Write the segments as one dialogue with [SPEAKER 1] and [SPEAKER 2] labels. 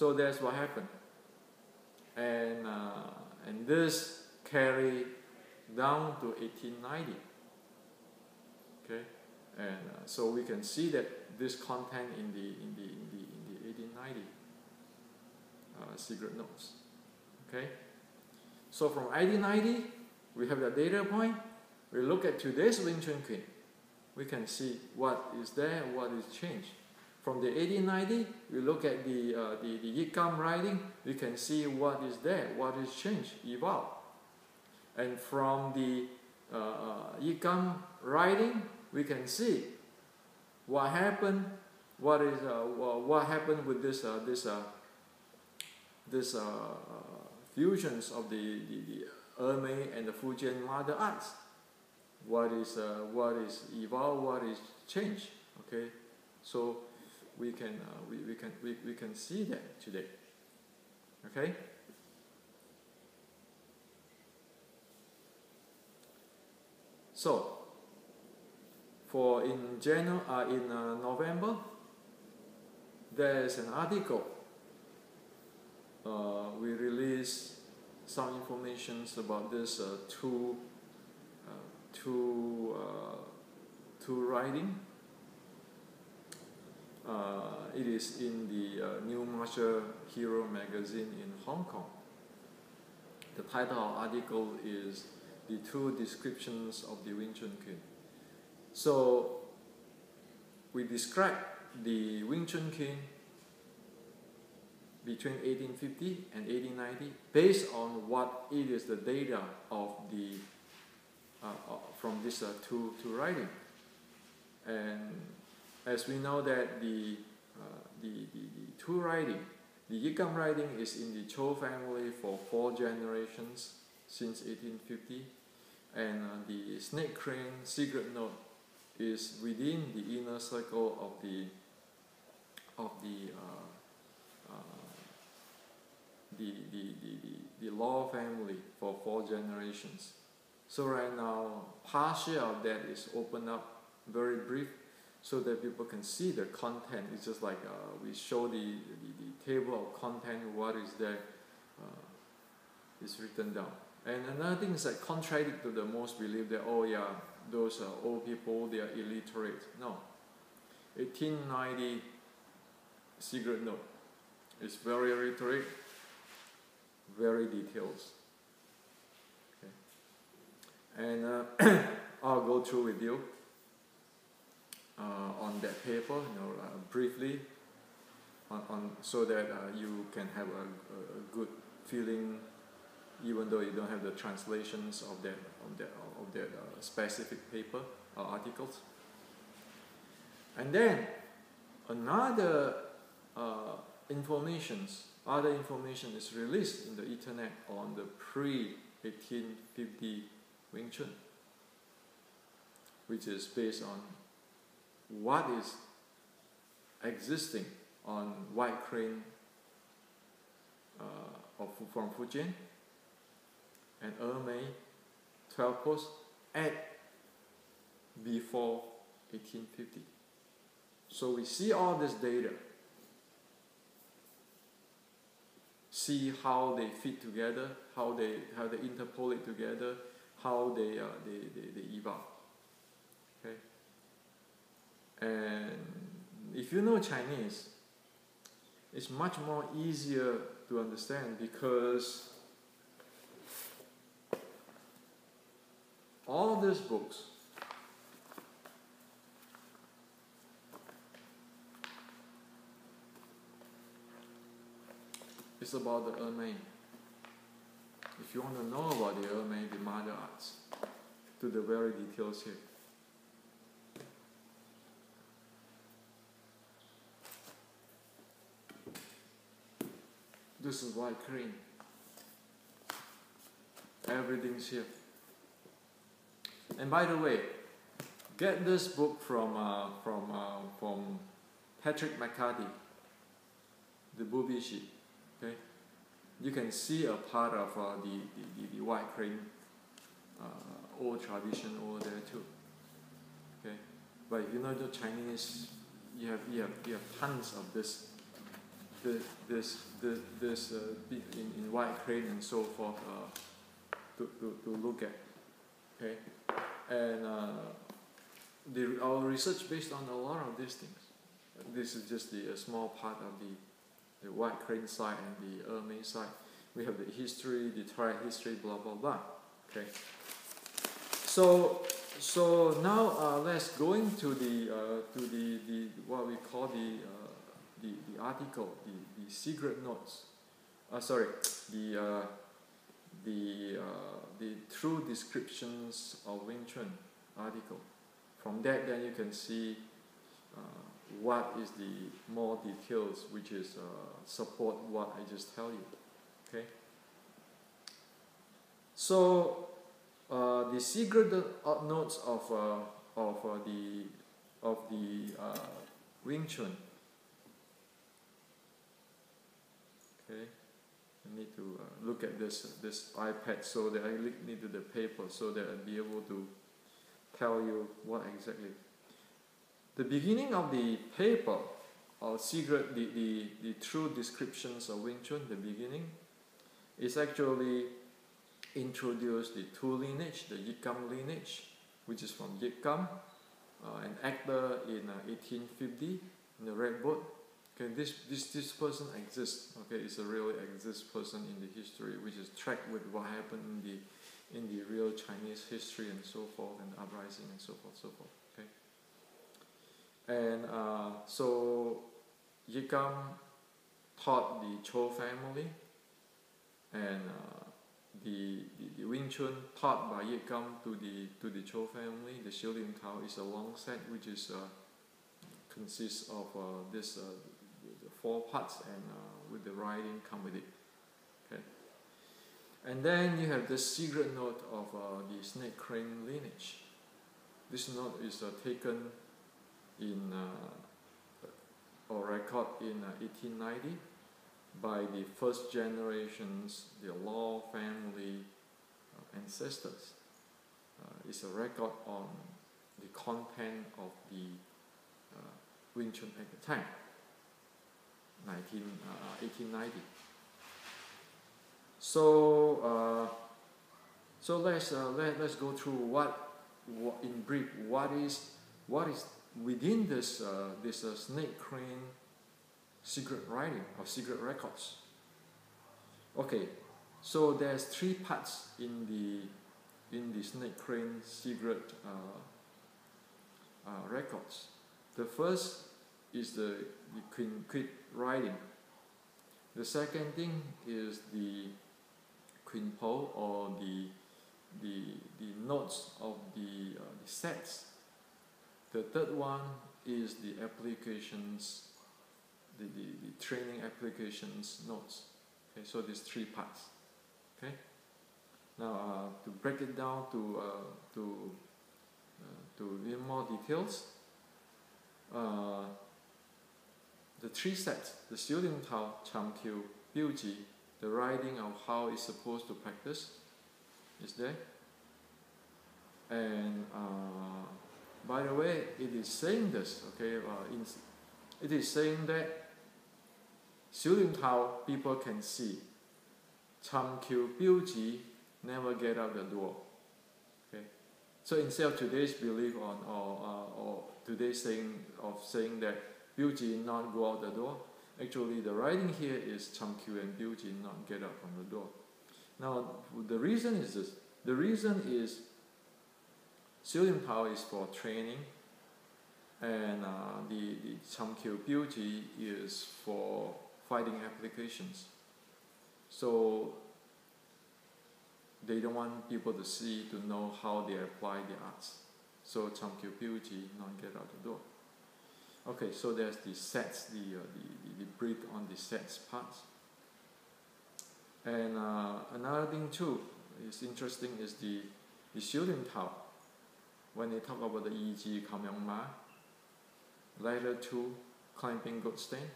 [SPEAKER 1] So that's what happened. And this carried down to 1890. Okay, and so we can see that this content in the 1890 secret notes. Okay, so from 1890 we have the data point. We look at today's Wing Chun kuen. We can see what is there, what is changed. From the 1890, we look at the Yikam writing. We can see what is there, what is changed, evolved. And from the Yikam writing, we can see what happened. What happened with this fusions of the Ermei and the Fujian mother arts. What is evolved, what is changed. Okay, so we can see that today. Okay. So for in November, there is an article. We release some information about this two writing. It is in the New Martial Hero magazine in Hong Kong. The title of the article is "The Two Descriptions of the Wing Chun kuen." So we describe the Wing Chun kuen between 1850 and 1890 based on what it is the data of the from this two writing. And as we know that the two writing, the Yikam writing is in the Cho family for 4 generations since 1850, and the snake crane secret note is within the inner circle of the Law family for 4 generations. So right now, partial of that is opened up, very brief, so that people can see the content. It's just like we show the table of content, what is there is written down. And another thing is that contrary to the most belief that, oh yeah, those old people, they are illiterate. No. 1890 secret note is very illiterate, very detailed. Okay. And I'll go through with you on that paper, briefly, so that you can have a good feeling, even though you don't have the translations of that specific paper or articles. And then another other information is released in the internet on the pre-1850 Wing Chun, which is based on what is existing on white crane from Fujian and Ermei 12 post at before 1850. So we see all this data, see how they fit together, how they interpolate together, how they evolve. Okay. And if you know Chinese, it's much more easier to understand, because all these books is about the Ermei. If you want to know about the Ermei, the mother arts, to the very details here. This is white crane. Everything's here. And by the way, get this book from Patrick McCarthy, the Bubishi. Okay, you can see a part of the white crane old tradition over there too. Okay, but if you know the Chinese, you have tons of this this in white crane and so forth to look at. Okay, and our research based on a lot of these things. This is just a small part of the white crane side and the Ermey side. We have the history, the triad history, blah blah blah. Okay. So now let's go into the what we call the article, the secret notes. The true descriptions of Wing Chun article. From that, then you can see what is the more details, which is support what I just tell you. Okay. So the secret notes of the Wing Chun. Okay. I need to look at this iPad so that I need to the paper so that I'll be able to tell you what exactly. The beginning of the paper, or secret, the true descriptions of Wing Chun, the beginning, is actually introduced the two lineage, the Yit Kam lineage, which is from Yit Kam, an actor in 1850 in the Red Boat. Okay, this person exists. Okay, it's a really exist person in the history, which is tracked with what happened in the real Chinese history and so forth, and uprising and so forth. Okay, and so Yit Kam taught the Cho family, and the Wing Chun taught by Yit Kam to the Cho family. The Xiu Lim Tao is a long set, which is consists of this. The 4 parts, and with the writing come with it. Okay, and then you have the secret note of the snake crane lineage. This note is taken in or record in 1890 by the first generations, the Law family ancestors. It's a record on the content of the Wing Chun at the time. 1890. So let's go through what in brief what is within this snake crane secret writing or secret records. Okay, so there's 3 parts in the snake crane secret records. The first is the queen writing. The second thing is the queen po, or the notes of the sets. The third one is the applications, the training applications notes. Okay, so there's 3 parts. Okay. Now to break it down to little more details. The 3 sets, the Xiu Lim Tao, Cham Kiu, Biu Ji, the writing of how it's supposed to practice is there. And by the way, it is saying this, okay, it is saying that Xiu Lim Tao people can see, Cham Kiu, Biu Ji never get out the door. Okay, so instead of today's belief or today's saying that Biu Ji not go out the door, actually the writing here is Cham Kiu and Biu Ji not get out from the door. Now the reason is this. The reason is Xiu Lim Tao is for training, and the Cham Kiu Biu Ji is for fighting applications. So they don't want people to see, to know how they apply the arts. So Cham Kiu Biu Ji not get out the door. Okay, so there's the sets, the brief on the sets parts. And another thing too is interesting is the Xiu Lim Tao. When they talk about the Yi Ji Kam Yong Ma, ladder 2 climbing goat stand,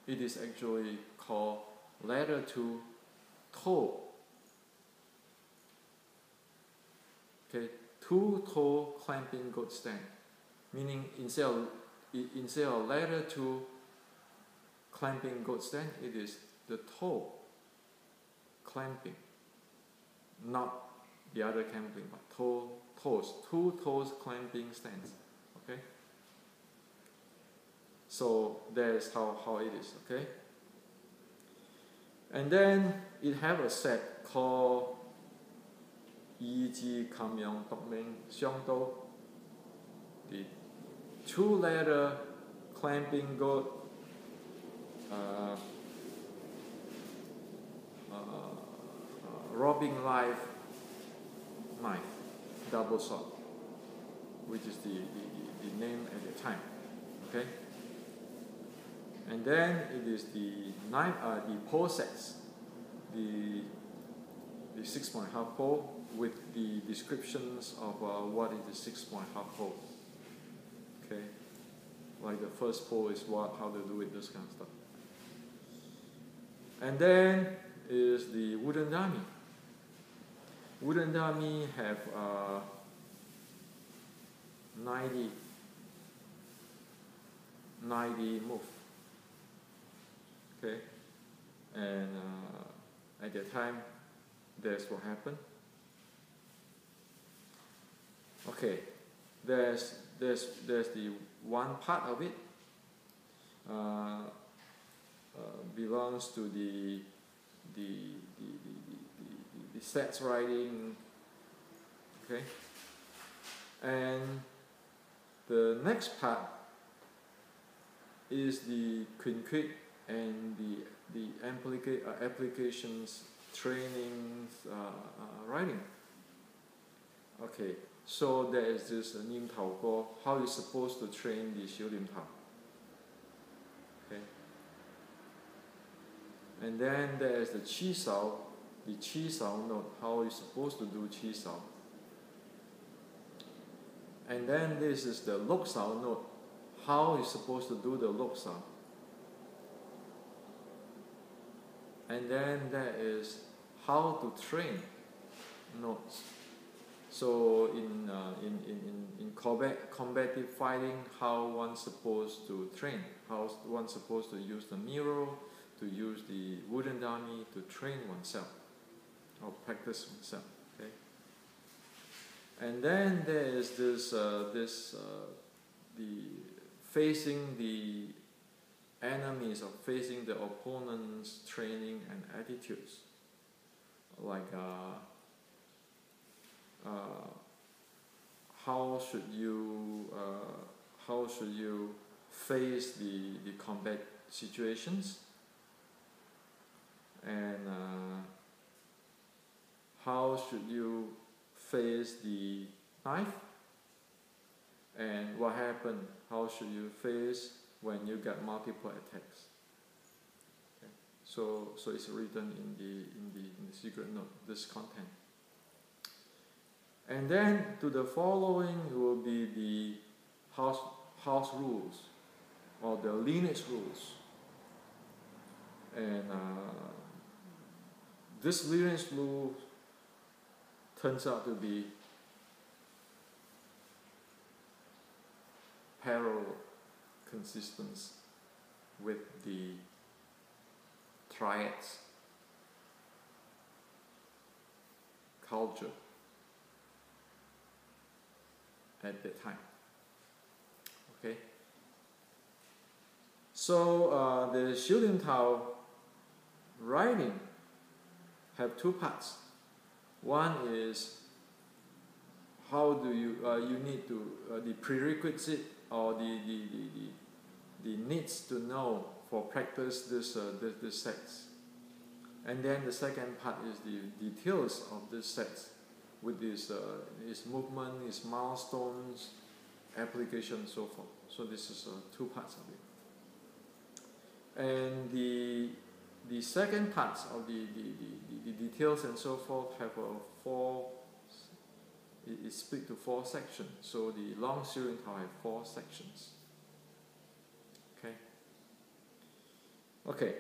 [SPEAKER 1] it is actually called ladder 2 toe. Okay, 2 toe climbing goat stand, meaning instead of ladder 2 clamping goat stand, it is the toe clamping, not the other clamping, but toes, two toes clamping stands. Okay. So that's how it is. Okay. And then it have a set called 一支咁樣讀名雙刀, the 2-letter clamping goat robbing life knife, double sword, which is the name at the time. Okay. And then it is the knife, the pole sets, the 6-point half pole with the descriptions of what is the 6-point half pole. Okay, like the first pole is how to do it, this kind of stuff. And then is the wooden dummy. Wooden dummy have 90 move. Okay, and at that time, that's what happened. Okay, there's the one part of it belongs to the sets riding. Okay, and the next part is the kuen and the applications, trainings, writing. Okay, so there is this 黏頭歌, how you're supposed to train the 小黏頭. Okay, and then there is the 七勺, the 七勺 note, how you're supposed to do 七勺. And then this is the 六勺 note, how you're supposed to do the 六勺. And then there is how to train notes. So in combative fighting, how one's supposed to train, how one's supposed to use the mirror, to use the wooden dummy to train oneself or practice oneself. Okay. And then there is this the facing the enemies or facing the opponent's training and attitudes, like how should you face the combat situations, and how should you face the knife, and what happened, how should you face when you get multiple attacks. Okay. So it's written in the secret note, this content. And then to the following will be the house rules or the lineage rules. And this lineage rule turns out to be parallel consistence with the triads culture at that time. Okay. So the 小黏頭 writing have two parts. One is how do you need to the prerequisite or the needs to know for practice this sets, and then the second part is the details of this sets with its movement, its milestones, application, so forth. So this is two parts of it, and the second parts of the details and so forth have it's split to 4 sections. So the long 小黏頭 have 4 sections. Okay,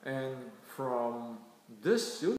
[SPEAKER 1] and from this